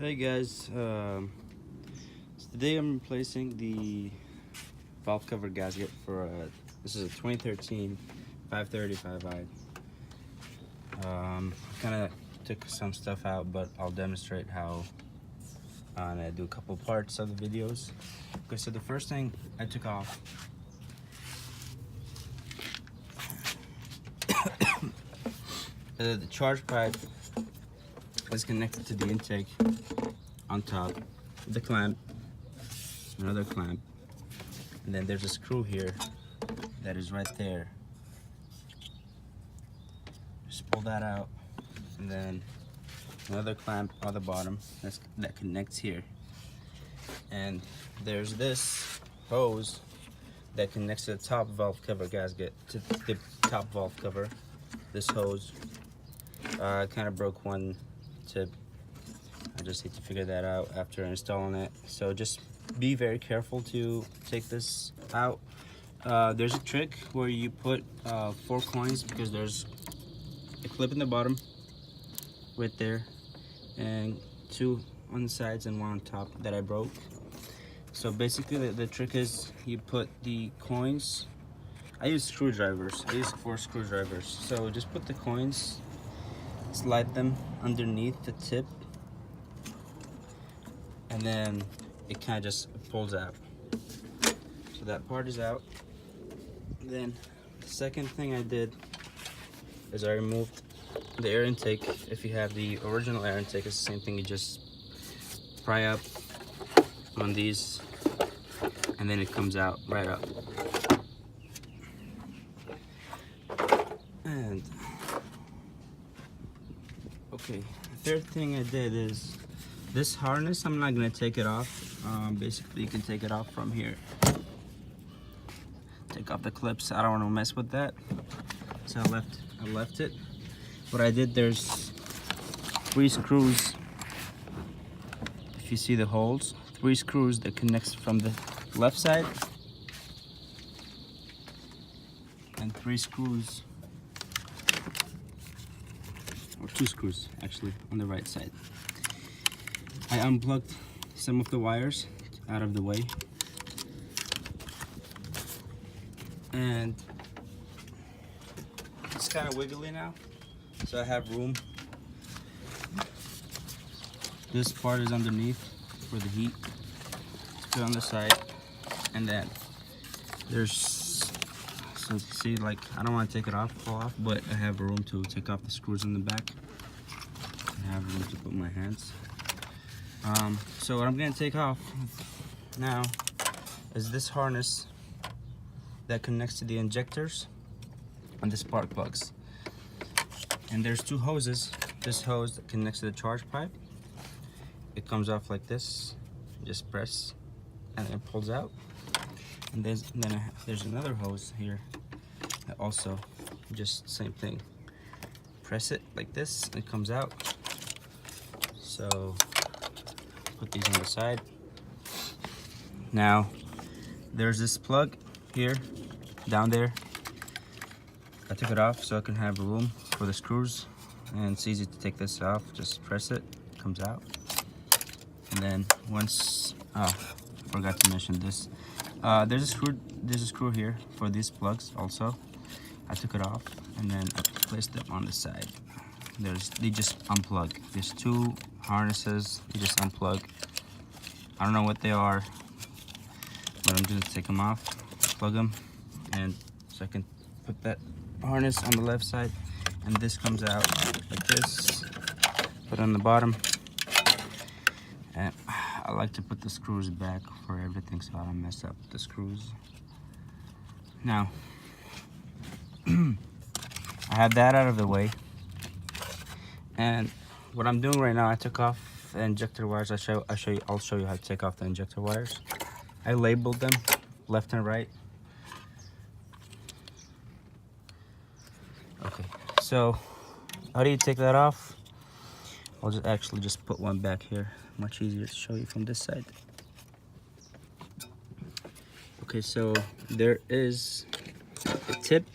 Hey guys, so today I'm replacing the valve cover gasket for this is a 2013 535i. I kind of took some stuff out, but I'll demonstrate how and I do a couple parts of the videos. Okay, so the first thing I took off the charge pipe is connected to the intake on top, the clamp, another clamp, and then there's a screw here that is right there. Just pull that out, and then another clamp on the bottom that connects here, and there's this hose that connects to the top valve cover gasket, to the top valve cover. This hose kind of broke one tip. I just need to figure that out after installing it, so just be very careful to take this out. There's a trick where you put 4 coins, because there's a clip in the bottom right there and 2 on the sides and 1 on top that I broke. So basically the trick is you put the coins. I use screwdrivers. I use 4 screwdrivers. So just put the coins, slide them underneath the tip, and then it kind of just pulls out. So that part is out. Then the second thing I did is I removed the air intake. If you have the original air intake, it's the same thing. You just pry up on these and then it comes out right up. And okay, the third thing I did is this harness. I'm not gonna take it off. Basically you can take it off from here. Take off the clips. I don't want to mess with that, so I left it. What I did, there's 3 screws. If you see the holes, 3 screws that connects from the left side, and 3 screws, or 2 screws actually, on the right side. I unplugged some of the wires out of the way, and it's kind of wiggly now, so I have room. This part is underneath for the heat. Let's put it on the side, and then there's, so you see, like, I don't want to take it off, but I have room to take off the screws in the back. I have room to put my hands. So what I'm gonna take off now is this harness that connects to the injectors and the spark plugs. And there's 2 hoses. This hose that connects to the charge pipe, it comes off like this. Just press and it pulls out. And then there's another hose here that also just same thing. Press it like this, it comes out. So put these on the side. Now there's this plug here, down there. I took it off so I can have room for the screws, and it's easy to take this off. Just press it, it comes out. And then once, I forgot to mention this. There's a screw here for these plugs also. I took it off and then I placed them on the side. They just unplug. There's 2 harnesses, they just unplug. I don't know what they are, but I'm just gonna take them off, plug them, and so I can put that harness on the left side, and this comes out like this. Put it on the bottom, and I like to put the screws back for everything so I don't mess up the screws. Now I have that out of the way, and what I'm doing right now, I took off the injector wires. I'll show you how to take off the injector wires. I labeled them left and right. Okay, so how do you take that off? I'll just put one back here. Much easier to show you from this side. Okay, so there is a tip.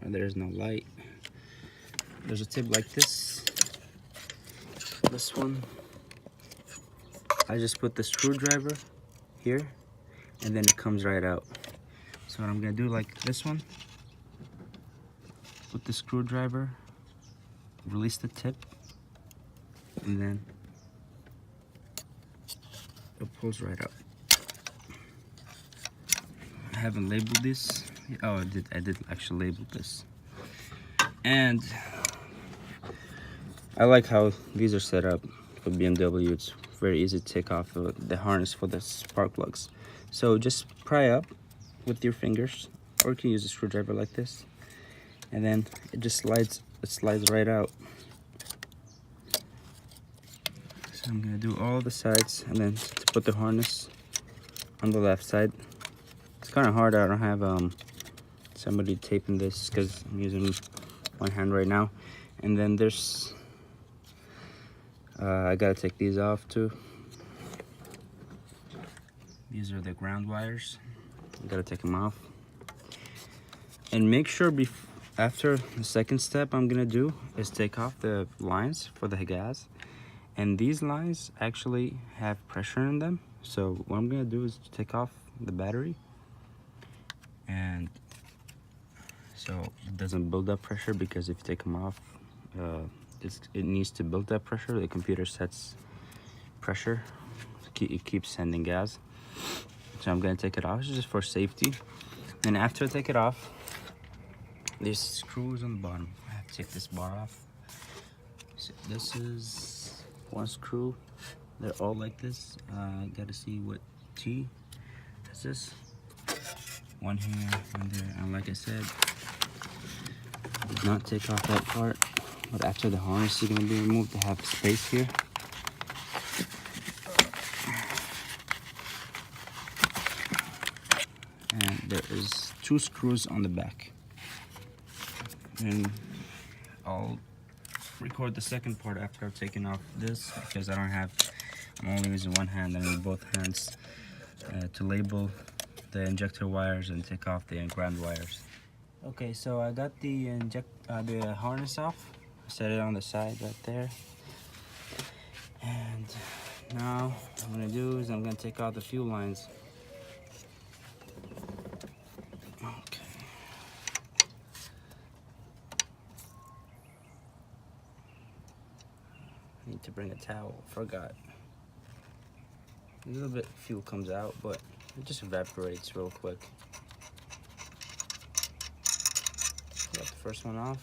There's no light. There's a tip like this this one, I just put the screwdriver here and then it comes right out. So what I'm gonna do, like this one, put the screwdriver, release the tip, and then it pulls right out. I haven't labeled this. Oh, I did actually label this. And I like how these are set up for BMW. It's very easy to take off the harness for the spark plugs. So just pry up with your fingers, or you can use a screwdriver like this, and then it just slides right out. So I'm gonna do all the sides, and then to put the harness on the left side. It's kind of hard. I don't have somebody taping this because I'm using one hand right now. And then there's I gotta take these off too. These are the ground wires. I gotta take them off. And make sure after the second step I'm gonna do is take off the lines for the gas. And these lines actually have pressure in them. So what I'm gonna do is take off the battery, and so it doesn't build up pressure, because if you take them off, it needs to build up pressure. The computer sets pressure, it keeps sending gas. So I'm gonna take it off just for safety. And after I take it off, there's screws on the bottom. I have to take this bar off. So this is one screw. They're all like this. Gotta see what T is this. One here, one there, and like I said, did not take off that part, but after the harness is going to be removed, they have space here. And there is 2 screws on the back. And I'll record the second part after I've taken off this, because I'm only using one hand, and with both hands to label the injector wires and take off the ground wires. Okay, so I got the harness off. I set it on the side right there. And now what I'm gonna do is I'm gonna take out the fuel lines. Okay. I need to bring a towel, forgot. A little bit of fuel comes out, but it just evaporates real quick. Got the first one off.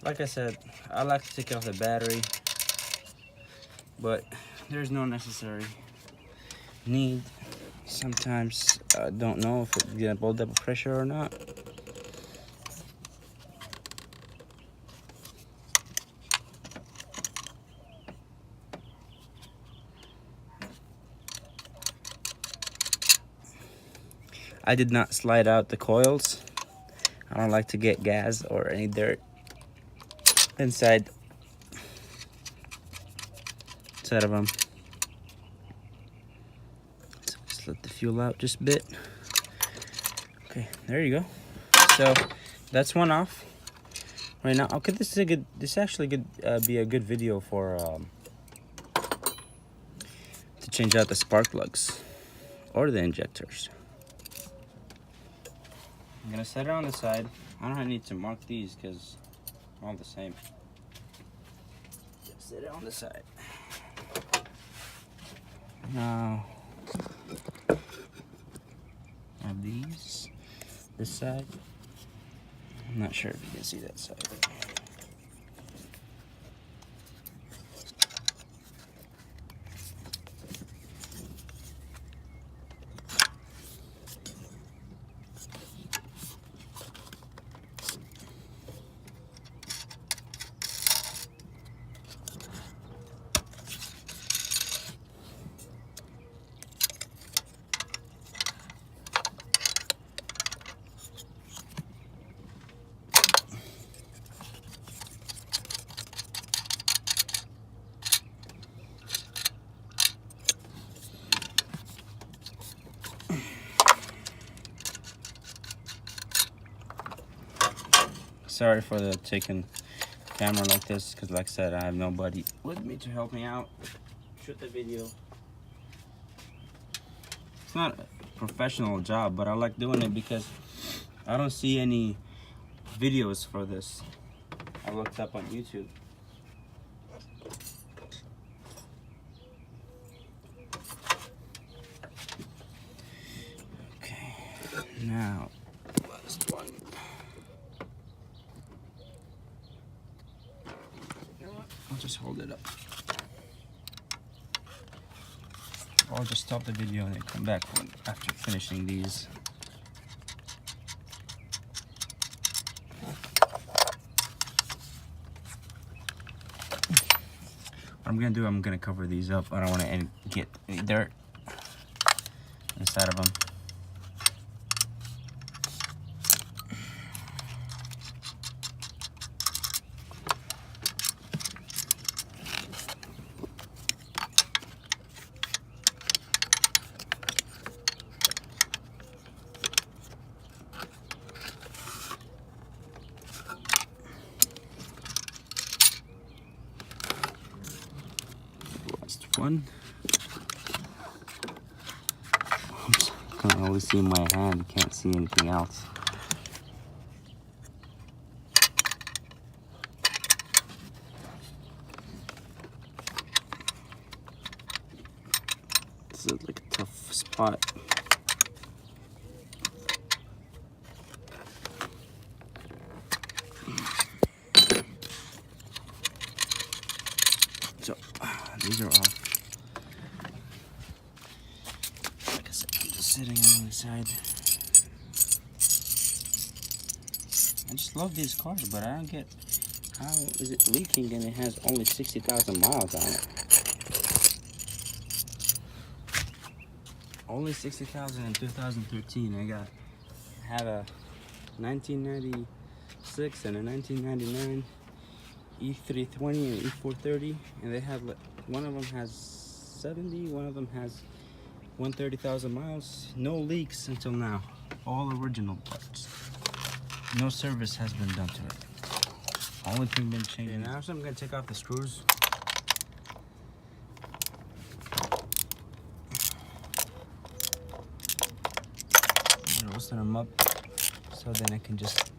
Like I said, I like to take off the battery, but there's no necessary need. Sometimes I don't know if it's gonna build up pressure or not. I did not slide out the coils. I don't like to get gas or any dirt inside of them. So just let the fuel out just a bit. Okay, there you go. So that's one off. Right now, okay, this actually could be a good video for to change out the spark plugs or the injectors. I'm gonna set it on the side. I don't need to mark these because they're all the same. Just set it on the side. Now, I have these. This side. I'm not sure if you can see that side. sorry for the taking camera like this, because like I said, I have nobody with me to help me out shoot the video. It's not a professional job, but I like doing it because I don't see any videos for this. I looked up on YouTube. Okay, now last one. You know what? I'll just hold it up. I'll just stop the video and then come back after finishing these. What I'm gonna do, I'm gonna cover these up. I don't want to get any dirt inside of them. One. I can only see my hand, can't see anything else. This is like a tough spot. So these are off. Sitting on the side. I just love these cars, but I don't get how is it leaking and it has only 60,000 miles on it. Only 60,000 in 2013. I have a 1996 and a 1999 E320 and E430, and they have one of them has 70, one of them has 130,000 miles, no leaks until now. All original parts. No service has been done to it. Only thing been changed. Okay, now I'm gonna take off the screws. I'm gonna loosen them up so then I can just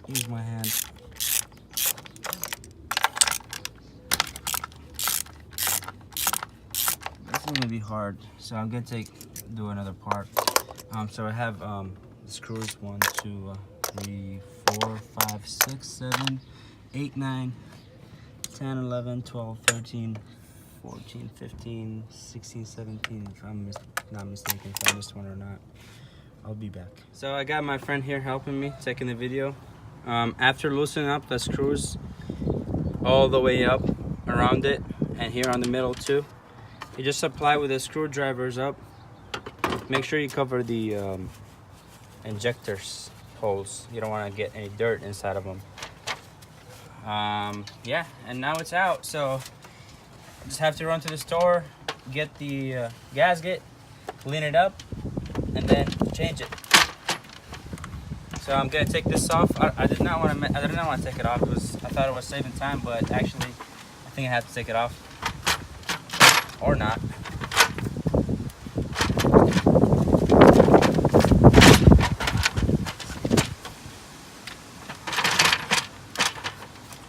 use my hand. It's gonna be hard, so I'm gonna do another part. So I have the screws 1, 2, 3, 4, 5, 6, 7, 8, 9, 10, 11, 12, 13, 14, 15, 16, 17. If I'm not mistaken, if I missed one or not, I'll be back. So I got my friend here helping me taking the video. After loosening up the screws all the way up around it and here on the middle too, you just apply with the screwdrivers up. Make sure you cover the injectors holes. You don't want to get any dirt inside of them. Yeah, and now it's out. So I just have to run to the store, get the gasket, clean it up, and then change it. So I'm gonna take this off. I did not want to take it off because I thought it was saving time, but actually I think I have to take it off. Or not.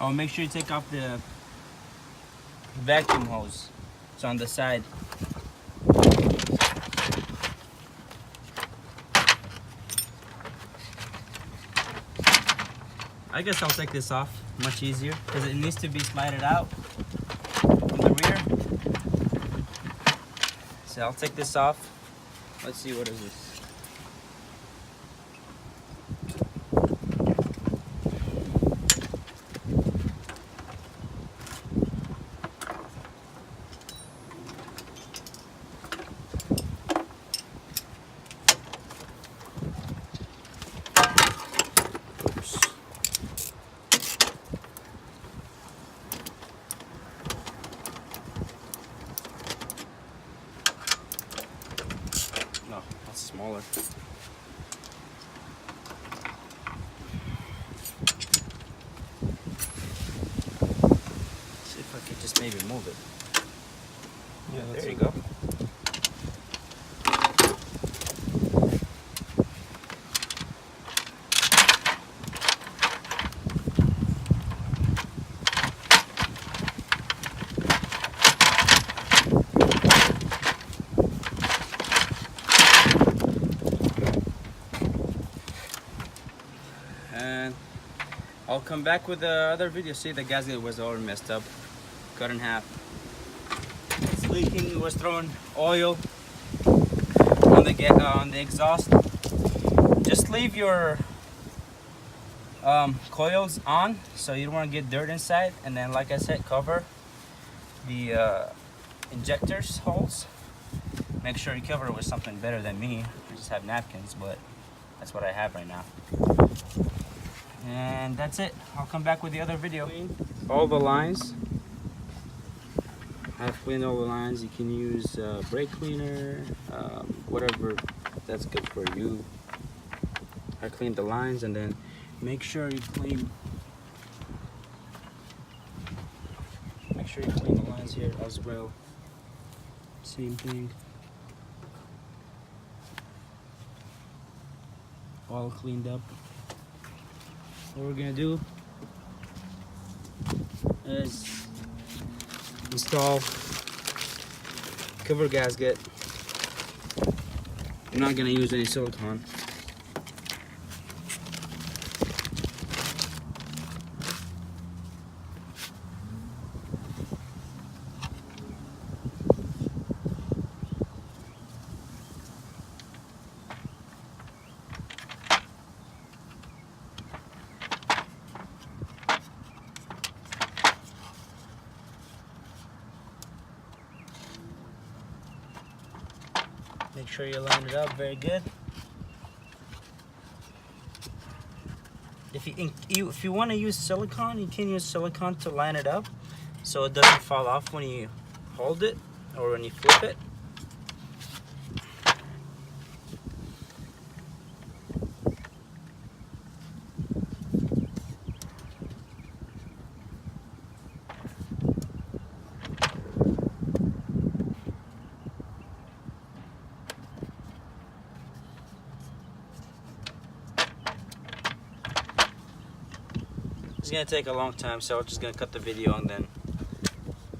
Oh, make sure you take off the vacuum hose. It's on the side. I guess I'll take this off. Much easier because it needs to be slided out from the rear. So I'll take this off. Let's see, what is this? Oops. No, that's smaller. move it. Yeah, There you go. And I'll come back with the other video. See, the gasket was all messed up, cut in half. It's leaking. Was throwing oil on the exhaust. Just leave your coils on, so you don't want to get dirt inside. And then, like I said, cover the injectors holes. Make sure you cover it with something better than me. I just have napkins, but that's what I have right now. And that's it. I'll come back with the other video. All the lines. I've cleaned all the lines. You can use brake cleaner, whatever that's good for you. I cleaned the lines, and then make sure you clean the lines here as well. Same thing. All cleaned up. What we're gonna do is install cover gasket. I'm not gonna use any silicone. Make sure you line it up very good. If you want to use silicone, you can use silicone to line it up so it doesn't fall off when you hold it or when you flip it. It's gonna take a long time, so I'm just gonna cut the video and then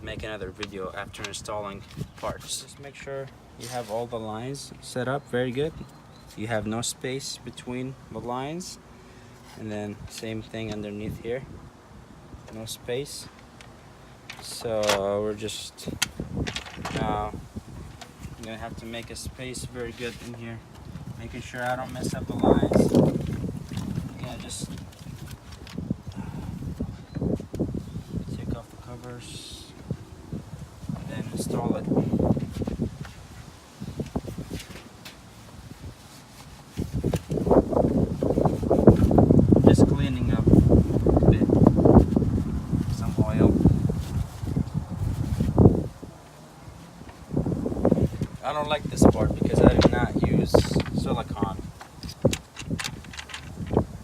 make another video after installing parts. Just make sure you have all the lines set up very good. You have no space between the lines, and then same thing underneath here, no space. So we're just now gonna have to make a space very good in here, making sure I don't mess up the lines. I'm gonna just take off the covers and then install it. Just cleaning up a bit, some oil. I don't like this part because I do not use silicone.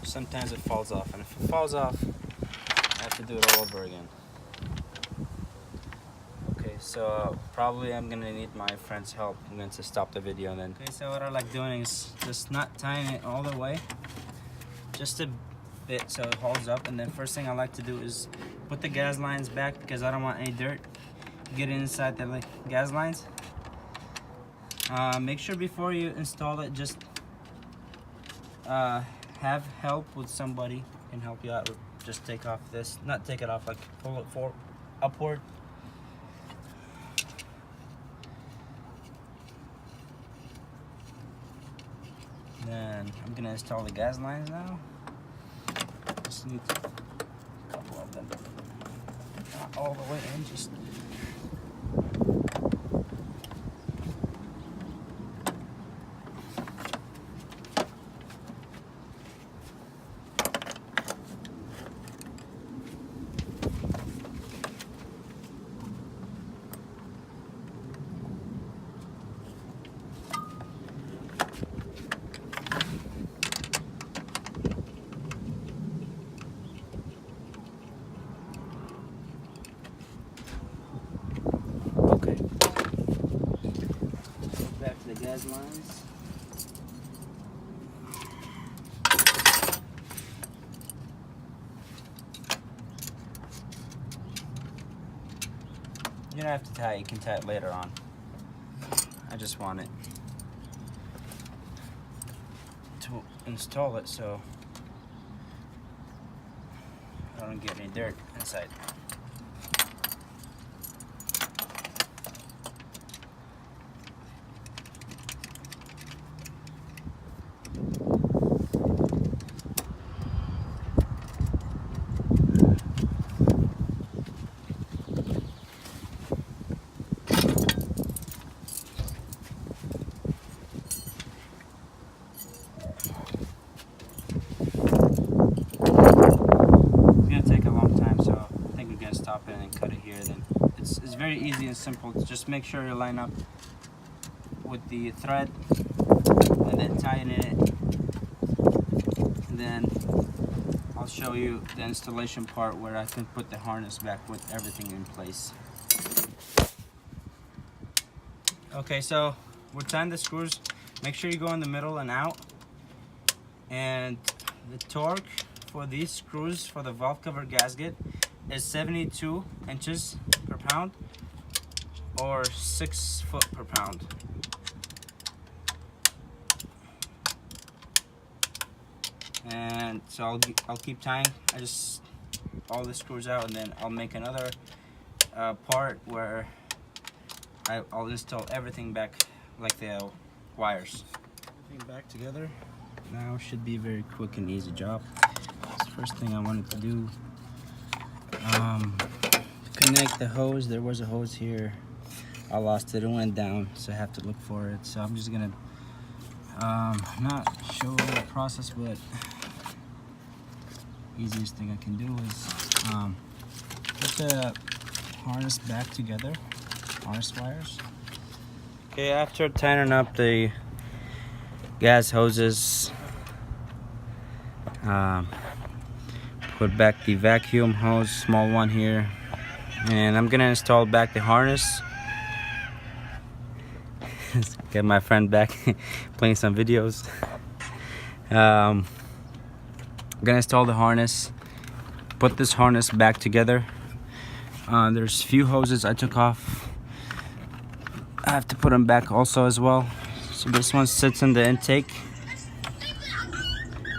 Sometimes it falls off, and if it falls off, I have to do it all over again. Okay, so probably I'm gonna need my friend's help. I'm going to stop the video and then. Okay, so what I like doing is just not tying it all the way, just a bit so it holds up. And then first thing I like to do is put the gas lines back because I don't want any dirt getting inside the gas lines. Make sure before you install it, just have help with somebody who can help you out. Or just take off this, not take it off, like pull it upward. Then I'm gonna install the gas lines now. Just need a couple of them, not all the way in, just. lines. You don't have to tie it, you can tie it later on. I just want it to install it so I don't get any dirt inside. Stop it and cut it here. Then it's very easy and simple. Just make sure you line up with the thread and then tighten it, and then I'll show you the installation part where I can put the harness back with everything in place. Okay, so we're tying the screws. Make sure you go in the middle and out, and the torque for these screws for the valve cover gasket is 72 inches per pound or 6 foot per pound. And so I'll keep tying. I just all the screws out, and then I'll make another part where I'll install everything back like the wires. Everything back together now should be a very quick and easy job. That's the first thing I wanted to do. Connect the hose. There was a hose here. I lost it. It went down, so I have to look for it. So I'm just gonna not show the process, but easiest thing I can do is put the harness back together, harness wires. Okay, after tightening up the gas hoses, put back the vacuum hose, small one here, and I'm gonna install back the harness. Get my friend back playing some videos. I'm gonna install the harness, put this harness back together. There's few hoses I took off. I have to put them back also as well. So this one sits in the intake,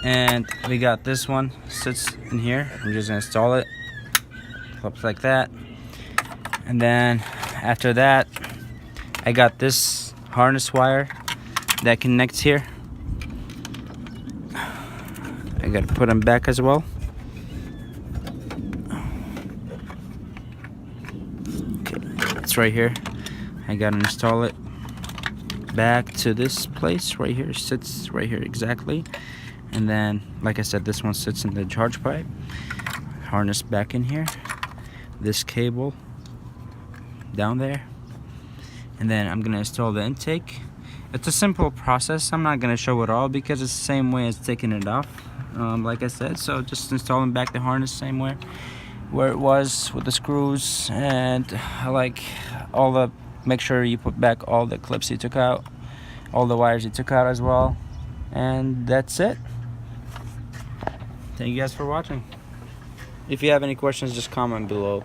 and we got this one sits in here. I'm just gonna install it, flips like that, and then after that I got this harness wire that connects here. I gotta put them back as well. Okay, it's right here. I gotta install it back to this place right here. It sits right here exactly. And then, like I said, this one sits in the charge pipe. Harness back in here. This cable down there. And then I'm gonna install the intake. It's a simple process. I'm not gonna show it all because it's the same way as taking it off. Like I said, so just installing back the harness same way where it was with the screws. And I like all the, make sure you put back all the clips you took out, all the wires you took out as well. And that's it. Thank you guys for watching. If you have any questions, just comment below.